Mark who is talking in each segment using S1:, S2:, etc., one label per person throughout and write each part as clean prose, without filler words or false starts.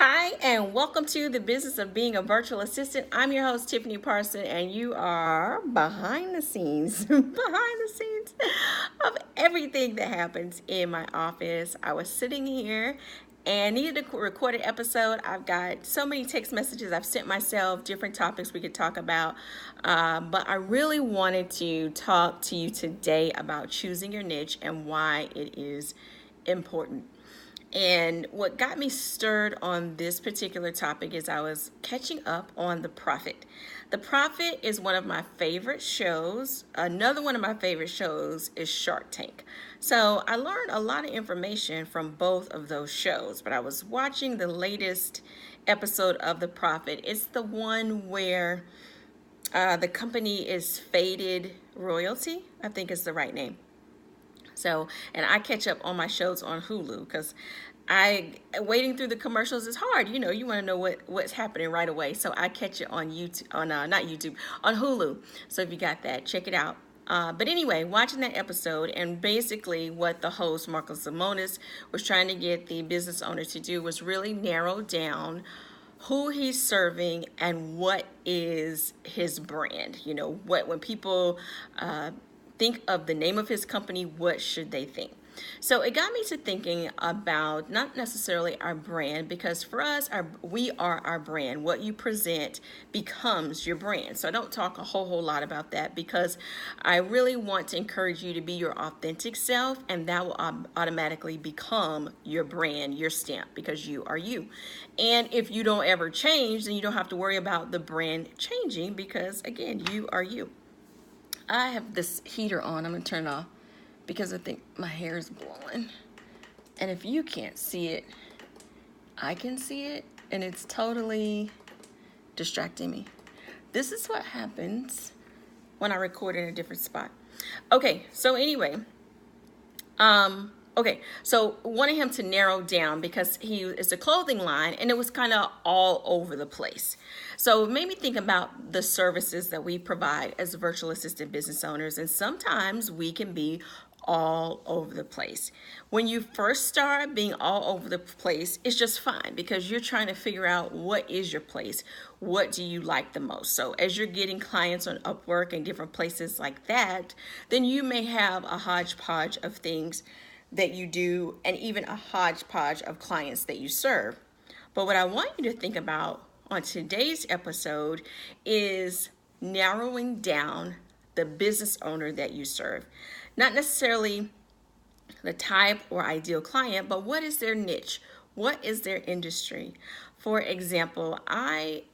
S1: Hi, and welcome to the business of being a virtual assistant. I'm your host, Tiffany Parson, and you are behind the scenes, behind the scenes of everything that happens in my office. I was sitting here and needed to record an episode. I've got so many text messages I've sent myself, different topics we could talk about. But I really wanted to talk to you today about choosing your niche and why it is important. And what got me stirred on this particular topic is I was catching up on The Profit. The Profit is one of my favorite shows. Another one of my favorite shows is Shark Tank. So I learned a lot of information from both of those shows, but I was watching the latest episode of The Profit. It's the one where the company is Faded Royalty, I think is the right name. So, and I catch up on my shows on Hulu because waiting through the commercials is hard. You know, you want to know what's happening right away. So I catch it on YouTube, not YouTube, on Hulu. So if you got that, check it out. But anyway, watching that episode, and basically what the host, Marcus Lemonis, was trying to get the business owner to do was really narrow down who he's serving and what is his brand. You know, when people think of the name of his company, what should they think? So it got me to thinking about not necessarily our brand, because for us, we are our brand. What you present becomes your brand. So I don't talk a whole lot about that because I really want to encourage you to be your authentic self, and that will automatically become your brand, your stamp, because you are you. And if you don't ever change, then you don't have to worry about the brand changing because, again, you are you. I have this heater on. I'm going to turn it off because I think my hair is blowing. And if you can't see it, I can see it, and it's totally distracting me. This is what happens when I record in a different spot. Okay, so anyway, so wanted him to narrow down because it's a clothing line and it was kind of all over the place. So it made me think about the services that we provide as virtual assistant business owners, and sometimes we can be all over the place. When you first start being all over the place, it's just fine because you're trying to figure out what is your place. What do you like the most? So as you're getting clients on Upwork and different places like that, then you may have a hodgepodge of things that you do and even a hodgepodge of clients that you serve. But what I want you to think about on today's episode is narrowing down the business owner that you serve. Not necessarily the type or ideal client, but what is their niche? What is their industry? For example, I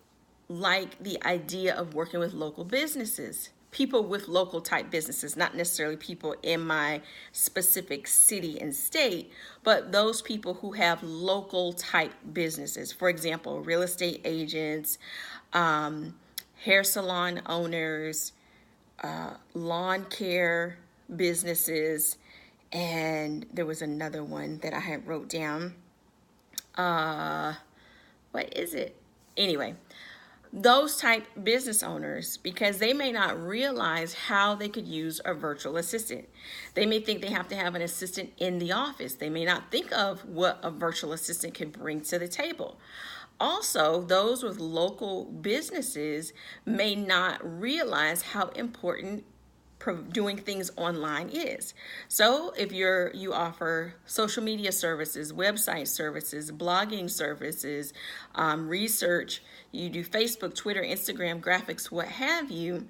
S1: like the idea of working with local businesses, people with local type businesses, not necessarily people in my specific city and state, but those people who have local type businesses. For example, real estate agents, hair salon owners, lawn care businesses, and there was another one that I had wrote down. What is it? Anyway, those type business owners, because they may not realize how they could use a virtual assistant. They may think they have to have an assistant in the office. They may not think of what a virtual assistant can bring to the table. Also, those with local businesses may not realize how important doing things online is. So if you offer social media services, website services, blogging services, research, you do Facebook, Twitter, Instagram, graphics, what have you,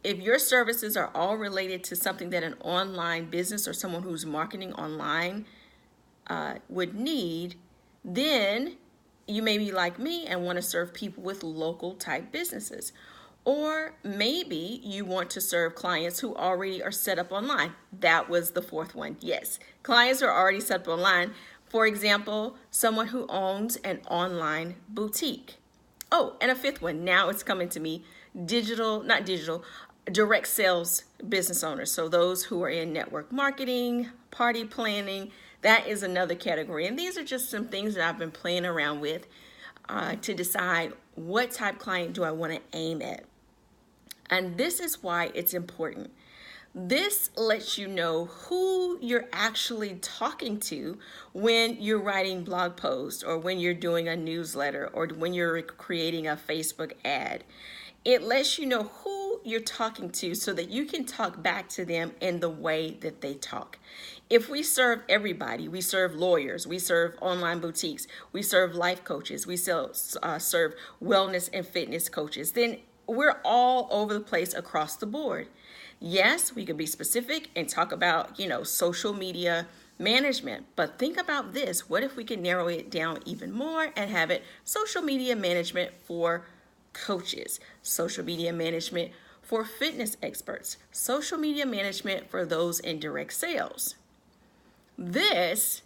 S1: if your services are all related to something that an online business or someone who's marketing online would need, then you may be like me and want to serve people with local type businesses. Or maybe you want to serve clients who already are set up online. That was the fourth one. Yes, clients who are already set up online. For example, someone who owns an online boutique. Oh, and a fifth one. Now it's coming to me. Direct sales business owners. So those who are in network marketing, party planning, that is another category. And these are just some things that I've been playing around with to decide what type client do I want to aim at. And this is why it's important. This lets you know who you're actually talking to when you're writing blog posts or when you're doing a newsletter or when you're creating a Facebook ad. It lets you know who you're talking to so that you can talk back to them in the way that they talk. If we serve everybody, we serve lawyers, we serve online boutiques, we serve life coaches, we serve wellness and fitness coaches, then we're all over the place across the board. Yes, we could be specific and talk about, social media management, but think about this. What if we could narrow it down even more and have it social media management for coaches, social media management for fitness experts, social media management for those in direct sales? This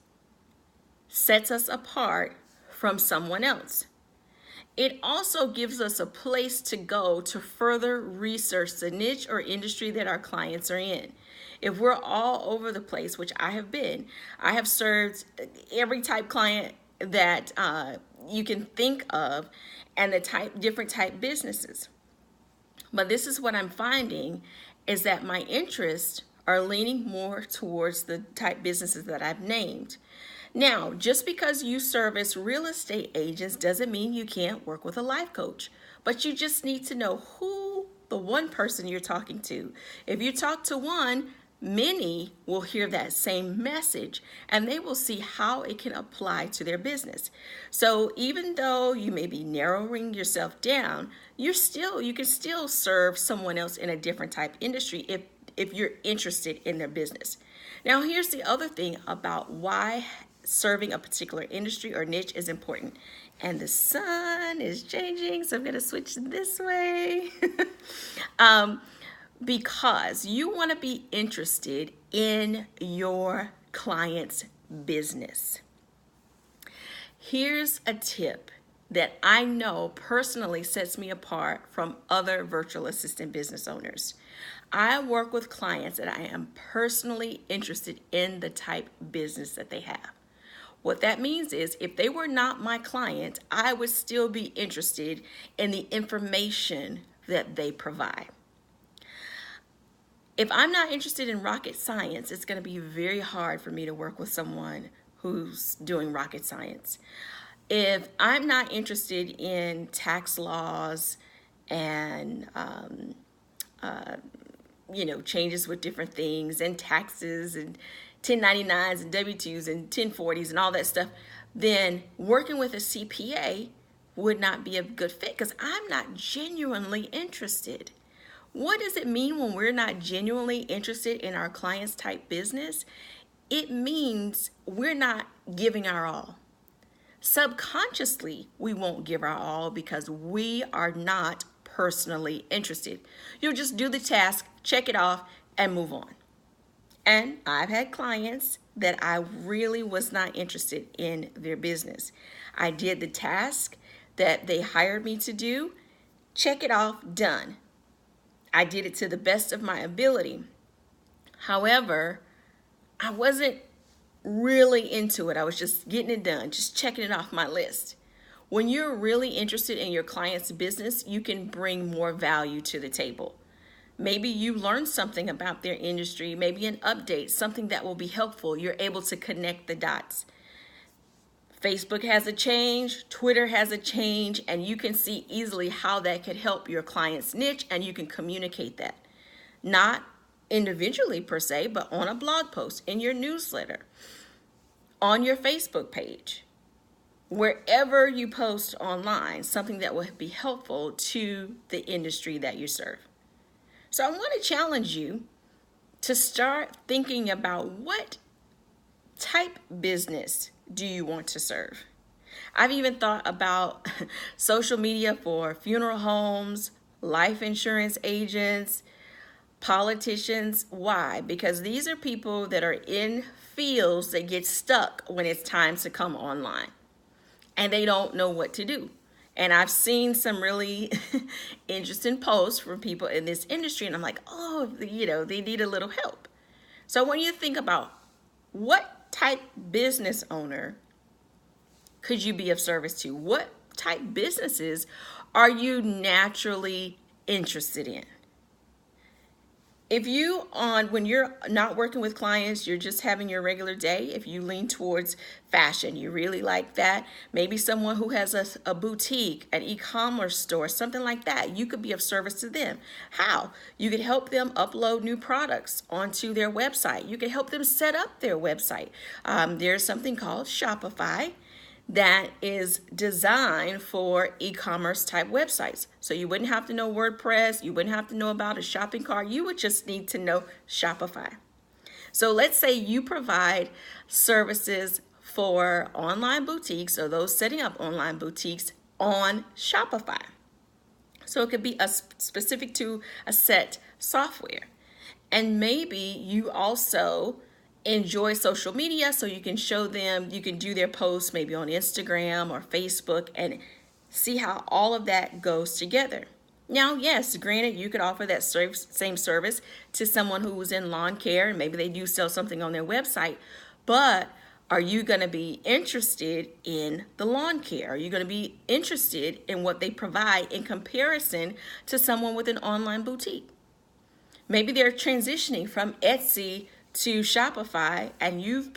S1: sets us apart from someone else. It also gives us a place to go to further research the niche or industry that our clients are in. If we're all over the place, which I have been, I have served every type client that you can think of and the different type businesses. But this is what I'm finding is that my interests are leaning more towards the type businesses that I've named. Now, just because you service real estate agents doesn't mean you can't work with a life coach, but you just need to know who the one person you're talking to. If you talk to one, many will hear that same message and they will see how it can apply to their business. So even though you may be narrowing yourself down, you can still serve someone else in a different type industry if you're interested in their business. Now, here's the other thing about why serving a particular industry or niche is important. And the sun is changing, so I'm going to switch this way. Because you want to be interested in your client's business. Here's a tip that I know personally sets me apart from other virtual assistant business owners. I work with clients that I am personally interested in the type business that they have. What that means is if they were not my client, I would still be interested in the information that they provide. If I'm not interested in rocket science, it's going to be very hard for me to work with someone who's doing rocket science. If I'm not interested in tax laws and changes with different things and taxes and 1099s and W-2s and 1040s and all that stuff, then working with a CPA would not be a good fit because I'm not genuinely interested. What does it mean when we're not genuinely interested in our client's type business? It means we're not giving our all. Subconsciously, we won't give our all because we are not personally interested. You'll just do the task, check it off, and move on. And I've had clients that I really was not interested in their business. I did the task that they hired me to do, check it off, done. I did it to the best of my ability. However, I wasn't really into it. I was just getting it done, just checking it off my list. When you're really interested in your client's business, you can bring more value to the table. Maybe you learned something about their industry, maybe an update, something that will be helpful. You're able to connect the dots. Facebook has a change, Twitter has a change, and you can see easily how that could help your client's niche, and you can communicate that. Not individually per se, but on a blog post, in your newsletter, on your Facebook page, wherever you post online, something that will be helpful to the industry that you serve. So I want to challenge you to start thinking about what type business do you want to serve. I've even thought about social media for funeral homes, life insurance agents, politicians. Why? Because these are people that are in fields that get stuck when it's time to come online and they don't know what to do. And I've seen some really interesting posts from people in this industry, and I'm like, oh, they need a little help. So when you think about what type business owner could you be of service to? What type businesses are you naturally interested in? If when you're not working with clients, you're just having your regular day, if you lean towards fashion, you really like that, maybe someone who has a boutique, an e-commerce store, something like that, you could be of service to them. How? You could help them upload new products onto their website. You could help them set up their website. There's something called Shopify that is designed for e-commerce type websites. So you wouldn't have to know WordPress, you wouldn't have to know about a shopping cart, you would just need to know Shopify. So let's say you provide services for online boutiques, or those setting up online boutiques on Shopify. So it could be specific to a set software. And maybe you also enjoy social media, so you can show them, you can do their posts maybe on Instagram or Facebook and see how all of that goes together. Now, yes, granted, you could offer that same service to someone who's in lawn care, and maybe they do sell something on their website, but are you going to be interested in the lawn care? Are you going to be interested in what they provide in comparison to someone with an online boutique? Maybe they're transitioning from Etsy to Shopify, and you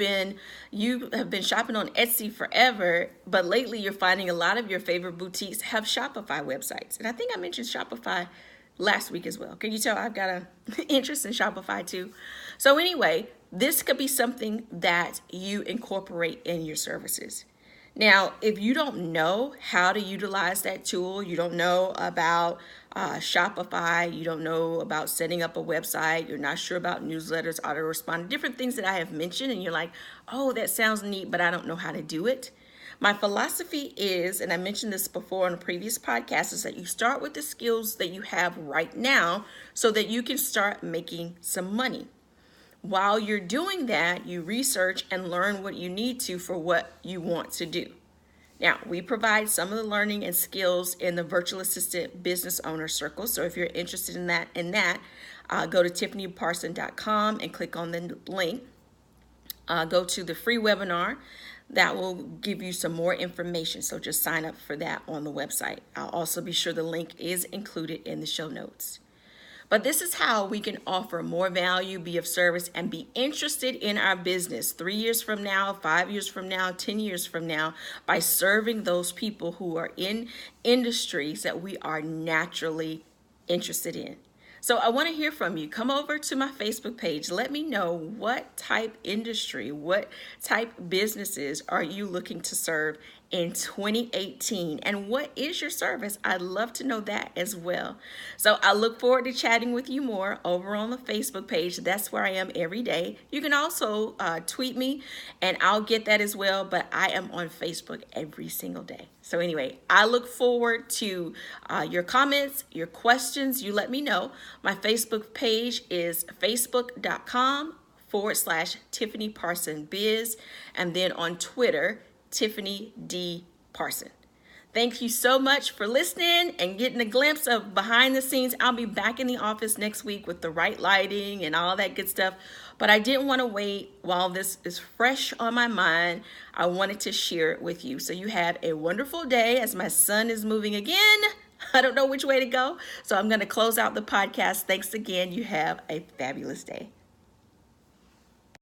S1: have been shopping on Etsy forever, but lately you're finding a lot of your favorite boutiques have Shopify websites. And I think I mentioned Shopify last week as well. Can you tell I've got an interest in Shopify too? So anyway, this could be something that you incorporate in your services. Now, if you don't know how to utilize that tool, you don't know about Shopify, you don't know about setting up a website, you're not sure about newsletters, autorespond, different things that I have mentioned, and you're like, oh, that sounds neat, but I don't know how to do it. My philosophy is, and I mentioned this before on a previous podcast, is that you start with the skills that you have right now so that you can start making some money. While you're doing that, you research and learn what you need to for what you want to do. Now, we provide some of the learning and skills in the Virtual Assistant Business Owner Circle. So if you're interested in that, go to tiffanyparson.com and click on the link. Go to the free webinar. That will give you some more information. So just sign up for that on the website. I'll also be sure the link is included in the show notes. But this is how we can offer more value, be of service, and be interested in our business 3 years from now, 5 years from now, 10 years from now, by serving those people who are in industries that we are naturally interested in. So I want to hear from you. Come over to my Facebook page. Let me know what type industry, what type businesses are you looking to serve in 2018, and what is your service? I'd love to know that as well. So I look forward to chatting with you more over on the Facebook page. That's where I am every day. You can also tweet me and I'll get that as well, but I am on Facebook every single day. So anyway, I look forward to your comments, your questions. You let me know. My Facebook page is facebook.com/Tiffany Parson Biz, and then on Twitter, Tiffany D. Parson. Thank you so much for listening and getting a glimpse of behind the scenes. I'll be back in the office next week with the right lighting and all that good stuff. But I didn't want to wait while this is fresh on my mind. I wanted to share it with you. So you have a wonderful day as my son is moving again. I don't know which way to go. So I'm going to close out the podcast. Thanks again. You have a fabulous day.